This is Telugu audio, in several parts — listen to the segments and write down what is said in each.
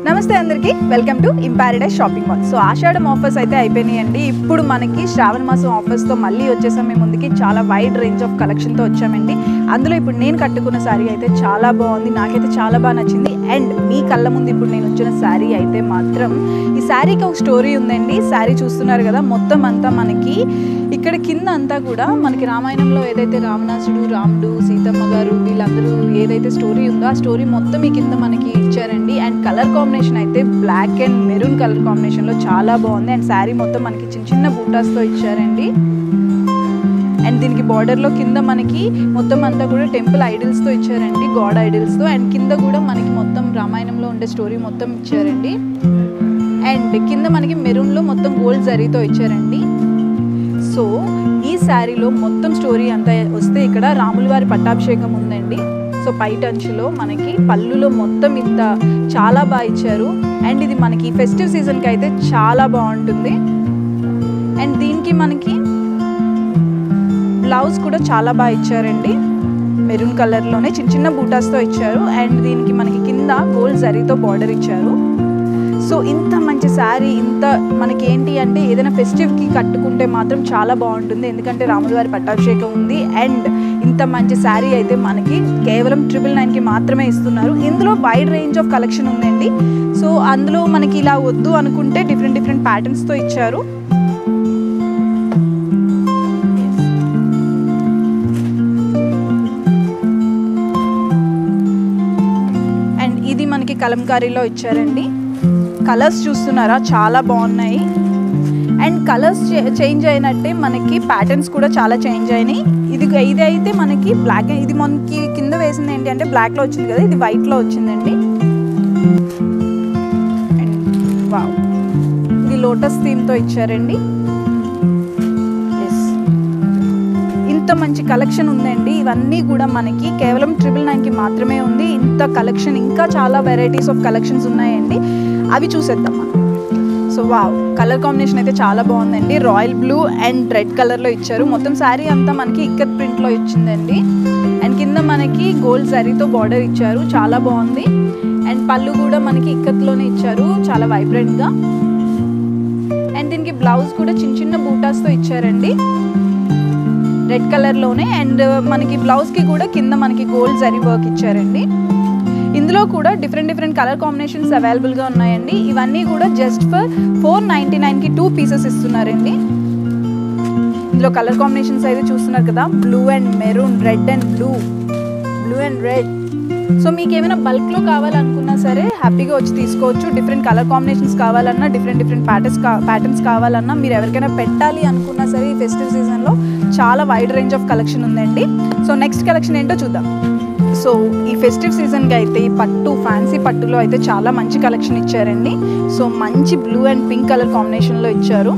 నమస్తే అందరికీ, welcome to Imparadise shopping mall. So Ashadham offers అయితే అయిపోయినాయండి. ఇప్పుడు మనకి శ్రావణ మాసం ఆఫర్స్తో మళ్ళీ వచ్చేసాం మీ ముందుకి. చాలా వైడ్ రేంజ్ ఆఫ్ కలెక్షన్తో వచ్చామండి. అందులో ఇప్పుడు నేను కట్టుకున్న శారీ అయితే చాలా బాగుంది, నాకైతే చాలా బాగా నచ్చింది. అండ్ మీ కళ్ళ ముందు ఇప్పుడు నేను వచ్చిన శారీ అయితే మాత్రం, ఈ శారీకి ఒక స్టోరీ ఉందండి. శారీ చూస్తున్నారు కదా, మొత్తం అంతా మనకి ఇక్కడ కింద అంతా కూడా మనకి రామాయణంలో ఏదైతే రావణాసుడు, రాముడు, సీతమ్మ గారు వీళ్ళందరూ ఏదైతే స్టోరీ ఉందో ఆ స్టోరీ మొత్తం ఈ కింద మనకి ఇచ్చారండి. అండ్ కలర్ కాంబినేషన్ అయితే బ్లాక్ అండ్ మెరూన్ కలర్ కాంబినేషన్లో చాలా బాగుంది. అండ్ శారీ మొత్తం మనకి చిన్న చిన్న బూటాస్తో ఇచ్చారండి. అండ్ దీనికి బార్డర్లో కింద మనకి మొత్తం అంతా కూడా టెంపుల్ ఐడల్స్తో ఇచ్చారండి, గాడ్ ఐడల్స్తో. అండ్ కింద కూడా మనకి మొత్తం రామాయణంలో ఉండే స్టోరీ మొత్తం ఇచ్చారండి. అండ్ కింద మనకి మెరూన్లో మొత్తం గోల్డ్ జరీతో ఇచ్చారండి. సో ఈ శారీలో మొత్తం స్టోరీ అంతా వస్తే ఇక్కడ రాముల వారి పట్టాభిషేకం ఉందండి. సో పైట అంచులో మనకి పళ్ళులో మొత్తం ఇంత చాలా బాగా ఇచ్చారు. అండ్ ఇది మనకి ఫెస్టివ్ సీజన్కి అయితే చాలా బాగుంటుంది. అండ్ దీనికి మనకి బ్లౌజ్ కూడా చాలా బాగా ఇచ్చారండి, మెరూన్ కలర్లోనే చిన్న చిన్న బూటాస్తో ఇచ్చారు. అండ్ దీనికి మనకి కింద గోల్డ్ జరీతో బార్డర్ ఇచ్చారు. సో ఇంత మంచి శారీ, ఇంత మనకి ఏంటి అంటే ఏదైనా ఫెస్టివ్కి కట్టుకుంటే మాత్రం చాలా బాగుంటుంది, ఎందుకంటే రాముల వారి పట్టాభిషేకం ఉంది. అండ్ ఇంత మంచి శారీ అయితే మనకి కేవలం 999కి మాత్రమే ఇస్తున్నారు. ఇందులో వైడ్ రేంజ్ ఆఫ్ కలెక్షన్ ఉందండి. సో అందులో మనకి ఇలా వద్దు అనుకుంటే డిఫరెంట్ డిఫరెంట్ ప్యాటర్న్స్తో ఇచ్చారు. అండ్ ఇది మనకి కలంకారీలో ఇచ్చారండి. కలర్స్ చూస్తున్నారా, చాలా బాగున్నాయి. అండ్ కలర్స్ చేంజ్ అయినట్టే మనకి ప్యాటర్న్స్ కూడా చాలా చేంజ్ అయినాయి. ఇది అయితే మనకి బ్లాక్, ఇది మనకి కింద వేసింది ఏంటి అంటే బ్లాక్లో వచ్చింది కదా, ఇది వైట్లో వచ్చిందండి. అండ్ వావ్, ఇది లోటస్ థీమ్తో ఇచ్చారండి. ఇంత మంచి కలెక్షన్ ఉందండి. ఇవన్నీ కూడా మనకి కేవలం 999కి మాత్రమే ఉంది. ఇంత కలెక్షన్, ఇంకా చాలా వెరైటీస్ ఆఫ్ కలెక్షన్స్ ఉన్నాయండి, అవి చూసేద్దాం మనం. సో వావ్, కలర్ కాంబినేషన్ అయితే చాలా బాగుందండి. రాయల్ బ్లూ అండ్ రెడ్ కలర్లో ఇచ్చారు. మొత్తం శారీ అంతా మనకి ఇక్కత్ ప్రింట్లో ఇచ్చిందండి. అండ్ కింద మనకి గోల్డ్ జరీతో బార్డర్ ఇచ్చారు, చాలా బాగుంది. అండ్ పళ్ళు కూడా మనకి ఇక్కత్లోనే ఇచ్చారు, చాలా వైబ్రెంట్గా. అండ్ దీనికి బ్లౌజ్ కూడా చిన్న చిన్న బూటాస్తో ఇచ్చారండి, రెడ్ కలర్లోనే. అండ్ మనకి బ్లౌజ్కి కూడా కింద మనకి గోల్డ్ జరీ వర్క్ ఇచ్చారండి. ఇందులో కూడా డిఫరెంట్ డిఫరెంట్ కలర్ కాంబినేషన్స్ అవైలబుల్గా ఉన్నాయండి. ఇవన్నీ కూడా జస్ట్ ఫర్ 499కి 2 పీసెస్ ఇస్తున్నారండి. ఇందులో కలర్ కాంబినేషన్స్ అయితే చూస్తున్నారు కదా, blue and maroon, red and blue, blue and red. So మీకు ఏమైనా బల్క్లో కావాలనుకున్నా సరే హ్యాపీగా వచ్చి తీసుకోవచ్చు. డిఫరెంట్ కలర్ కాంబినేషన్స్ కావాలన్నా, డిఫరెంట్ డిఫరెంట్ ప్యాటర్న్స్ కావాలన్నా, మీరు ఎవరికైనా పెట్టాలి అనుకున్నా సరే ఈ ఫెస్టివ్ సీజన్లో చాలా వైడ్ రేంజ్ ఆఫ్ కలెక్షన్ ఉందండి. సో నెక్స్ట్ కలెక్షన్ ఏంటో చూద్దాం. సో ఈ ఫెస్టివ్ సీజన్కి అయితే ఈ పట్టు, ఫ్యాన్సీ పట్టులో అయితే చాలా మంచి కలెక్షన్ ఇచ్చారండి. సో మంచి బ్లూ అండ్ పింక్ కలర్ కాంబినేషన్లో ఇచ్చారు.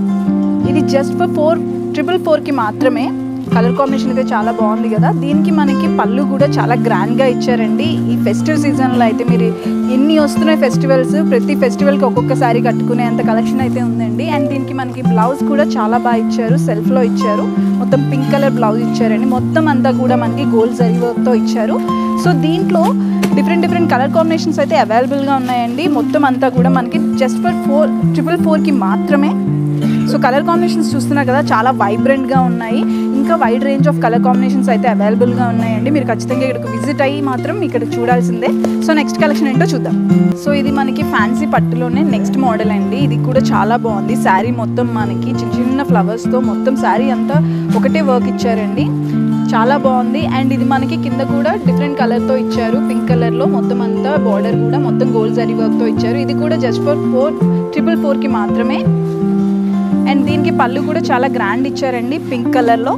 ఇది జస్ట్ ఫర్ 4,444కి మాత్రమే. కలర్ కాంబినేషన్ అయితే చాలా బాగుంది కదా. దీనికి మనకి పళ్ళు కూడా చాలా గ్రాండ్గా ఇచ్చారండి. ఈ ఫెస్టివ్ సీజన్లో అయితే మీరు ఎన్ని వస్తున్నాయి ఫెస్టివల్స్, ప్రతి ఫెస్టివల్కి ఒక్కొక్క శారీ కట్టుకునే అంత కలెక్షన్ అయితే ఉందండి. అండ్ దీనికి మనకి బ్లౌజ్ కూడా చాలా బాగా ఇచ్చారు, సెల్ఫ్లో ఇచ్చారు. మొత్తం పింక్ కలర్ బ్లౌజ్ ఇచ్చారండి. మొత్తం అంతా కూడా మనకి గోల్డ్ జరీ వర్క్తో ఇచ్చారు. సో దీంట్లో డిఫరెంట్ డిఫరెంట్ కలర్ కాంబినేషన్స్ అయితే అవైలబుల్గా ఉన్నాయండి. మొత్తం అంతా కూడా మనకి జస్ట్ ఫర్ 4,444కి మాత్రమే. సో కలర్ కాంబినేషన్స్ చూస్తున్నారు కదా, చాలా వైబ్రెంట్గా ఉన్నాయి. ఇంకా wide range of colour combinations అయితే అవైలబుల్గా ఉన్నాయండి. మీరు ఖచ్చితంగా ఇక్కడికి విజిట్ అయ్యి మాత్రం ఇక్కడ చూడాల్సిందే. సో నెక్స్ట్ కలెక్షన్ ఏంటో చూద్దాం. సో ఇది మనకి ఫ్యాన్సీ పట్టులోనే నెక్స్ట్ మోడల్ అండి. ఇది కూడా చాలా బాగుంది. శారీ మొత్తం మనకి చిన్న చిన్న ఫ్లవర్స్తో మొత్తం శారీ అంతా ఒకటే వర్క్ ఇచ్చారండి, చాలా బాగుంది. అండ్ ఇది మనకి కింద కూడా డిఫరెంట్ కలర్తో ఇచ్చారు, పింక్ కలర్లో మొత్తం అంతా బార్డర్ కూడా మొత్తం గోల్డ్ జరీ వర్క్తో ఇచ్చారు. ఇది కూడా జస్ట్ ఫర్ 4,444కి మాత్రమే. అండ్ దీనికి పళ్ళు కూడా చాలా గ్రాండ్ ఇచ్చారండి, పింక్ కలర్లో.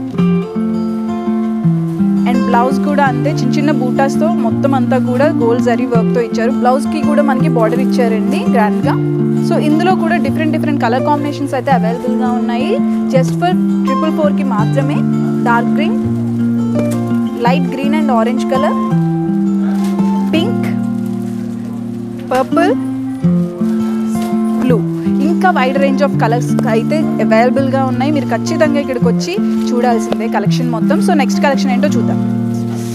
అండ్ బ్లౌజ్ కూడా అంతే, చిన్న చిన్న బూటాస్తో మొత్తం అంతా కూడా గోల్డ్ జరీ వర్క్తో ఇచ్చారు. బ్లౌజ్కి కూడా మనకి బార్డర్ ఇచ్చారండి గ్రాండ్గా. సో ఇందులో కూడా డిఫరెంట్ డిఫరెంట్ కలర్ కాంబినేషన్స్ అయితే అవైలబుల్గా ఉన్నాయి. జస్ట్ ఫర్ 444కి మాత్రమే. Dark green, light green and orange colour, pink, purple, blue, ఇంకా వైడ్ రేంజ్ ఆఫ్ కలర్స్ అయితే అవైలబుల్గా ఉన్నాయి. మీరు ఖచ్చితంగా ఇక్కడికి వచ్చి చూడాల్సిందే కలెక్షన్ మొత్తం. సో నెక్స్ట్ కలెక్షన్ ఏంటో చూద్దాం.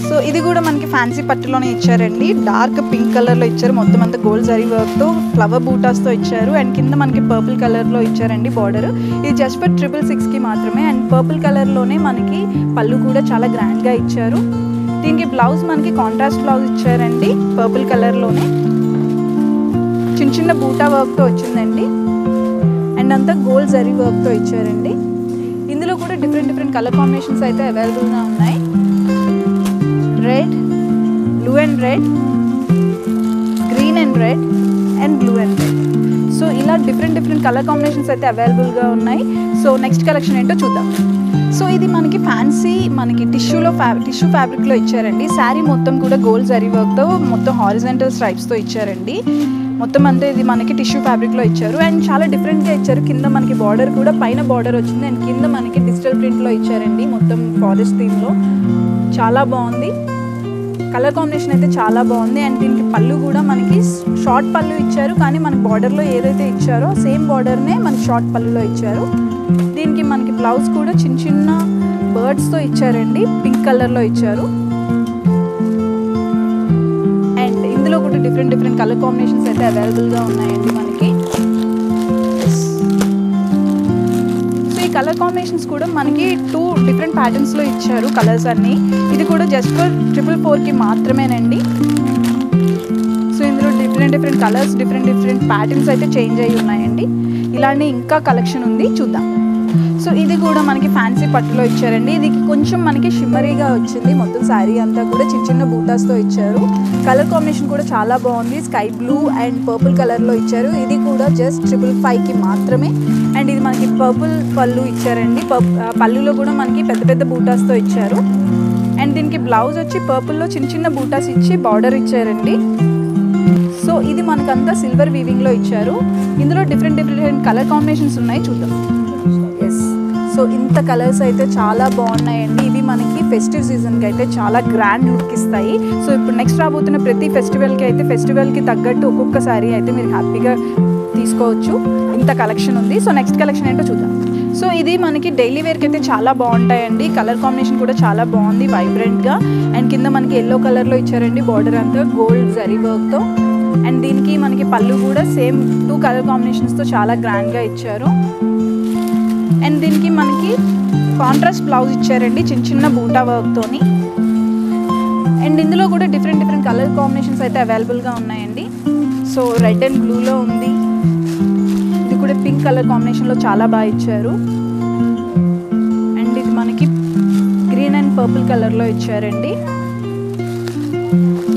సో ఇది కూడా మనకి ఫ్యాన్సీ పట్టులోనే ఇచ్చారండి. డార్క్ పింక్ కలర్లో ఇచ్చారు, మొత్తం అంతా గోల్డ్ జరీ వర్క్తో ఫ్లవర్ బూటాస్తో ఇచ్చారు. అండ్ కింద మనకి పర్పుల్ కలర్లో ఇచ్చారండి బార్డర్. ఇది జస్ట్ ఫర్ 666కి మాత్రమే. అండ్ పర్పుల్ కలర్లోనే మనకి పళ్ళు కూడా చాలా గ్రాండ్గా ఇచ్చారు. దీనికి బ్లౌజ్ మనకి కాంట్రాస్ట్ బ్లౌజ్ ఇచ్చారండి పర్పుల్ కలర్లోనే. చిన్న చిన్న బూటా వర్క్తో వచ్చిందండి. అండ్ అంతా గోల్డ్ జరీ వర్క్తో ఇచ్చారండి. ఇందులో కూడా డిఫరెంట్ కలర్ కాంబినేషన్స్ అయితే అవైలబుల్గా ఉన్నాయి. Red, blue and red, green and red and blue and red. So ఇలా డిఫరెంట్ కలర్ కాంబినేషన్స్ అయితే అవైలబుల్గా ఉన్నాయి. సో నెక్స్ట్ కలెక్షన్ ఏంటో చూద్దాం. సో ఇది మనకి ఫ్యాన్సీ టిష్యూ ఫ్యాబ్రిక్లో ఇచ్చారండి. శారీ మొత్తం కూడా గోల్డ్ జరీ వర్క్తో మొత్తం హారిజాంటల్ స్ట్రైప్స్తో ఇచ్చారండి. మొత్తం అంతా ఇది మనకి టిష్యూ ఫ్యాబ్రిక్లో ఇచ్చారు. అండ్ చాలా డిఫరెంట్గా ఇచ్చారు. కింద మనకి బార్డర్ కూడా పైన బార్డర్ వచ్చింది. అండ్ కింద మనకి డిజిటల్ ప్రింట్లో ఇచ్చారండి మొత్తం ఫారెస్ట్ థీమ్లో. చాలా బాగుంది. కలర్ కాంబినేషన్ అయితే చాలా బాగుంది. అండ్ దీనికి పళ్ళు కూడా మనకి షార్ట్ పళ్ళు ఇచ్చారు, కానీ మనకి బార్డర్లో ఏదైతే ఇచ్చారో సేమ్ బార్డర్నే మనకి షార్ట్ పళ్ళులో ఇచ్చారు. దీనికి మనకి బ్లౌజ్ కూడా చిన్న బర్డ్స్తో ఇచ్చారండి, పింక్ కలర్లో ఇచ్చారు. అండ్ ఇందులో కూడా డిఫరెంట్ కలర్ కాంబినేషన్స్ అయితే అవైలబుల్గా ఉన్నాయండి మనకి. సో ఈ కలర్ కాంబినేషన్స్ కూడా మనకి 2 డిఫరెంట్ ప్యాటర్న్స్లో ఇచ్చారు కలర్స్ అన్నీ. ఇది కూడా జస్ట్ ఫర్ 444కి మాత్రమేనండి. సో ఇందులో డిఫరెంట్ కలర్స్ డిఫరెంట్ ప్యాటర్న్స్ అయితే చేంజ్ అయ్యి ఉన్నాయండి. ఇలానే ఇంకా కలెక్షన్ ఉంది, చూద్దాం. సో ఇది కూడా మనకి ఫ్యాన్సీ పట్టులో ఇచ్చారండి. ఇది కొంచెం మనకి షిమ్మరీగా వచ్చింది. మొత్తం శారీ అంతా కూడా చిన్న బూటాస్తో ఇచ్చారు. కలర్ కాంబినేషన్ కూడా చాలా బాగుంది. స్కై బ్లూ అండ్ పర్పుల్ కలర్లో ఇచ్చారు. ఇది కూడా జస్ట్ 555కి మాత్రమే. అండ్ ఇది మనకి పర్పుల్ పళ్ళు ఇచ్చారండి. పళ్ళులో కూడా మనకి పెద్ద బూటాస్తో ఇచ్చారు. అండ్ దీనికి బ్లౌజ్ వచ్చి పర్పుల్లో చిన్న బూటాస్ ఇచ్చి బార్డర్ ఇచ్చారండి. సో ఇది మనకంతా సిల్వర్ వీవింగ్లో ఇచ్చారు. ఇందులో డిఫరెంట్ కలర్ కాంబినేషన్స్ ఉన్నాయి, చూద్దాం. ఎస్, సో ఇంత కలర్స్ అయితే చాలా బాగున్నాయండి. ఇవి మనకి ఫెస్టివ్ సీజన్కి అయితే చాలా గ్రాండ్ లుక్ ఇస్తాయి. సో ఇప్పుడు నెక్స్ట్ రాబోతున్న ప్రతి ఫెస్టివల్కి తగ్గట్టు ఒక్కొక్క సారీ అయితే మీరు హ్యాపీగా తీసుకోవచ్చు. ఇంత కలెక్షన్ ఉంది. సో నెక్స్ట్ కలెక్షన్ ఏంటో చూద్దాం. సో ఇది మనకి డైలీ వేర్కి అయితే చాలా బాగుంటాయండి. కలర్ కాంబినేషన్ కూడా చాలా బాగుంది, వైబ్రెంట్గా. అండ్ కింద మనకి ఎల్లో కలర్లో ఇచ్చారండి బార్డర్ అంతా గోల్డ్ జరీ వర్క్తో. అండ్ దీనికి మనకి పళ్ళు కూడా సేమ్ 2 కలర్ కాంబినేషన్స్తో చాలా గ్రాండ్గా ఇచ్చారు. అండ్ దీనికి మనకి కాంట్రాస్ట్ బ్లౌజ్ ఇచ్చారండి చిన్న బూటా వర్క్తోని. అండ్ ఇందులో కూడా డిఫరెంట్ కలర్ కాంబినేషన్స్ అయితే అవైలబుల్గా ఉన్నాయండి. సో రెడ్ అండ్ బ్లూలో ఉంది. ఇది కూడా పింక్ కలర్ కాంబినేషన్లో చాలా బాగా ఇచ్చారు. అండ్ ఇది మనకి గ్రీన్ అండ్ పర్పుల్ కలర్లో ఇచ్చారండి.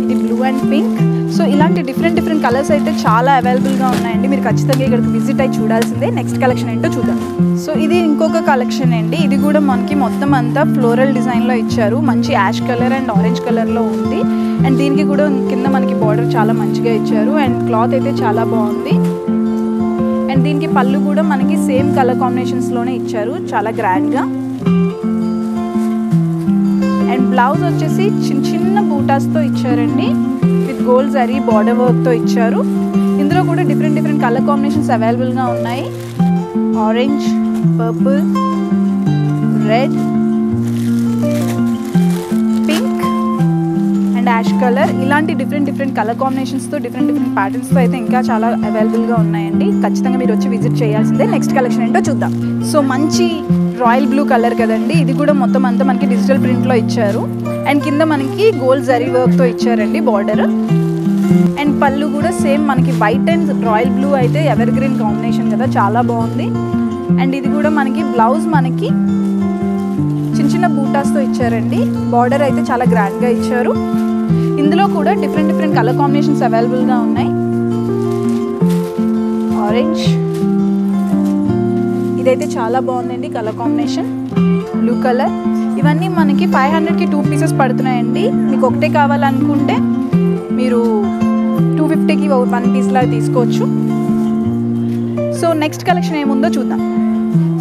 ఇది బ్లూ అండ్ పింక్. సో ఇలాంటి డిఫరెంట్ కలర్స్ అయితే చాలా అవైలబుల్గా ఉన్నాయండి. మీరు ఖచ్చితంగా ఇక్కడికి విజిట్ అయ్యి చూడాల్సిందే. నెక్స్ట్ కలెక్షన్ ఏంటో చూద్దాం. సో ఇది ఇంకొక కలెక్షన్ అండి. ఇది కూడా మనకి మొత్తం అంతా ఫ్లోరల్ డిజైన్లో ఇచ్చారు. మంచి యాష్ కలర్ అండ్ ఆరెంజ్ కలర్లో ఉంది. అండ్ దీనికి కూడా కింద మనకి బార్డర్ చాలా మంచిగా ఇచ్చారు. అండ్ క్లాత్ అయితే చాలా బాగుంది. అండ్ దీనికి పళ్ళు కూడా మనకి సేమ్ కలర్ కాంబినేషన్స్లోనే ఇచ్చారు, చాలా గ్రాండ్గా. అండ్ బ్లౌజ్ వచ్చేసి చిన్న బూటాస్తో ఇచ్చారండి, విత్ గోల్డ్ జరీ బార్డర్ వర్క్తో ఇచ్చారు. ఇందులో కూడా డిఫరెంట్ కలర్ కాంబినేషన్స్ అవైలబుల్గా ఉన్నాయి. Orange, purple, red, pink and ash colour. ఇలాంటి డిఫరెంట్ కలర్ కాంబినేషన్స్తో డిఫరెంట్ ప్యాటర్న్స్తో అయితే ఇంకా చాలా అవైలబుల్గా ఉన్నాయండి. ఖచ్చితంగా మీరు వచ్చి విజిట్ చేయాల్సిందే. నెక్స్ట్ కలెక్షన్ ఏంటో చూద్దాం. సో మంచి రాయల్ బ్లూ కలర్ కదండి. ఇది కూడా మొత్తం అంతా మనకి డిజిటల్ ప్రింట్లో ఇచ్చారు. అండ్ కింద మనకి గోల్డ్ జరీ వర్క్తో ఇచ్చారండి బార్డర్. అండ్ పళ్ళు కూడా సేమ్ మనకి వైట్ అండ్ రాయల్ బ్లూ అయితే ఎవర్ గ్రీన్ కాంబినేషన్ కదా, చాలా బాగుంది. అండ్ ఇది కూడా మనకి బ్లౌజ్ మనకి చిన్న బూటాస్తో ఇచ్చారండి. బార్డర్ అయితే చాలా గ్రాండ్గా ఇచ్చారు. ఇందులో కూడా డిఫరెంట్ కలర్ కాంబినేషన్స్ అవైలబుల్గా ఉన్నాయి. ఆరెంజ్, ఇదైతే చాలా బాగుందండి కలర్ కాంబినేషన్. Blue colour. ఇవన్నీ మనకి 500కి 2 పీసెస్ పడుతున్నాయండి. మీకు ఒకటే కావాలనుకుంటే మీరు 250కి 1 పీస్ లాగా తీసుకోవచ్చు. సో నెక్స్ట్ కలెక్షన్ ఏముందో చూద్దాం.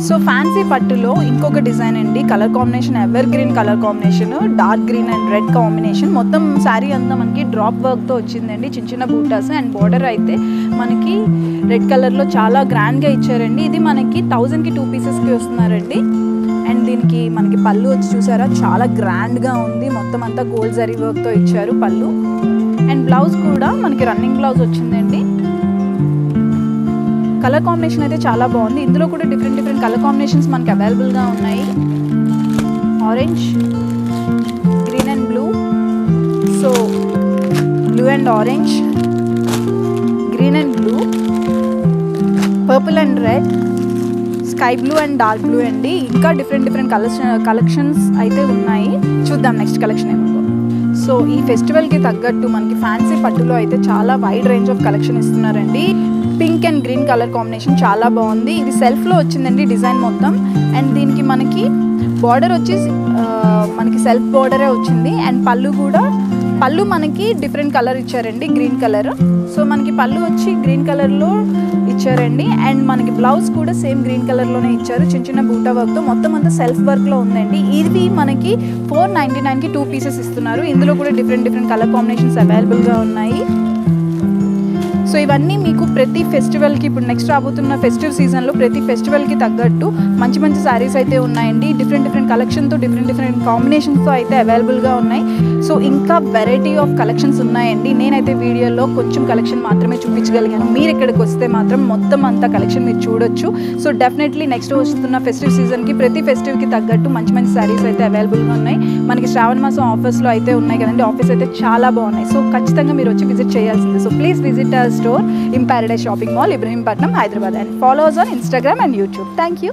సో ఫ్యాన్సీ పట్టులో ఇంకొక డిజైన్ అండి. Colour combination ever green colour combination, dark green and red combination. మొత్తం శారీ అంతా మనకి డ్రాప్ వర్క్తో వచ్చిందండి, చిన్న బూటాస్. అండ్ బార్డర్ అయితే మనకి రెడ్ కలర్లో చాలా గ్రాండ్గా ఇచ్చారండి. ఇది మనకి 1000కి 2 పీసెస్కి వస్తున్నారండి. అండ్ దీనికి మనకి పళ్ళు వచ్చి చూసారా, చాలా గ్రాండ్గా ఉంది. మొత్తం అంతా గోల్డ్ జరీ వర్క్తో ఇచ్చారు పళ్ళు. అండ్ బ్లౌజ్ కూడా మనకి రన్నింగ్ బ్లౌజ్ వచ్చిందండి. కలర్ కాంబినేషన్ అయితే చాలా బాగుంది. ఇందులో కూడా డిఫరెంట్ కలర్ కాంబినేషన్స్ మనకి అవైలబుల్గా ఉన్నాయి. Orange, green and blue, so blue and orange, green and blue, purple and red, sky blue and dark blue అండి. ఇంకా డిఫరెంట్ కలెక్షన్స్ అయితే ఉన్నాయి. చూద్దాం నెక్స్ట్ కలెక్షన్ ఏమో. సో ఈ ఫెస్టివల్కి తగ్గట్టు మనకి ఫ్యాన్సీ పట్టులో అయితే చాలా వైడ్ రేంజ్ ఆఫ్ కలెక్షన్ ఇస్తున్నారండి. Pink and green colour combination చాలా బాగుంది. ఇది సెల్ఫ్లో వచ్చిందండి డిజైన్ మొత్తం. అండ్ దీనికి మనకి బార్డర్ వచ్చేసి మనకి సెల్ఫ్ బార్డరే వచ్చింది. అండ్ పళ్ళు మనకి డిఫరెంట్ కలర్ ఇచ్చారండి, గ్రీన్ కలర్. సో మనకి పళ్ళు వచ్చి గ్రీన్ కలర్లో ఇచ్చారండి. అండ్ మనకి బ్లౌజ్ కూడా సేమ్ గ్రీన్ కలర్లోనే ఇచ్చారు, చిన్న బూటా వర్క్తో. మొత్తం అంతా సెల్ఫ్ వర్క్లో ఉందండి. ఇది మనకి 499కి 2 పీసెస్ ఇస్తున్నారు. ఇందులో కూడా డిఫరెంట్ కలర్ కాంబినేషన్స్ అవైలబుల్గా ఉన్నాయి. సో ఇవన్నీ మీకు ప్రతి ఫెస్టివల్కి, ఇప్పుడు నెక్స్ట్ రాబోతున్న ఫెస్టివ్ సీజన్లో ప్రతి ఫెస్టివల్కి తగ్గట్టు మంచి శారీస్ అయితే ఉన్నాయండి. డిఫరెంట్ కలెక్షన్తో డిఫరెంట్ కాంబినేషన్స్తో అయితే అవైలబుల్గా ఉన్నాయి. సో ఇంకా వెరైటీ ఆఫ్ కలెక్షన్స్ ఉన్నాయండి. నేనైతే వీడియోలో కొంచెం కలెక్షన్ మాత్రమే చూపించగలిగాను. మీరు ఇక్కడికి వస్తే మాత్రం మొత్తం అంతా కలెక్షన్ మీరు చూడొచ్చు. సో డెఫినెట్లీ నెక్స్ట్ వస్తున్న ఫెస్టివ్ సీజన్కి ప్రతి ఫెస్టివ్కి తగ్గట్టు మంచి శారీస్ అయితే అవైలబుల్గా ఉన్నాయి. మనకి శ్రావణ మాసం ఆఫర్స్లో అయితే ఉన్నాయి కదండి. ఆఫర్స్ అయితే చాలా బాగున్నాయి. సో ఖచ్చితంగా మీరు వచ్చి విజిట్ చేయాల్సిందే. So please visit our store in Paradise Shopping Mall, Ibrahimpatnam, Hyderabad, and follow us on Instagram and YouTube. Thank you.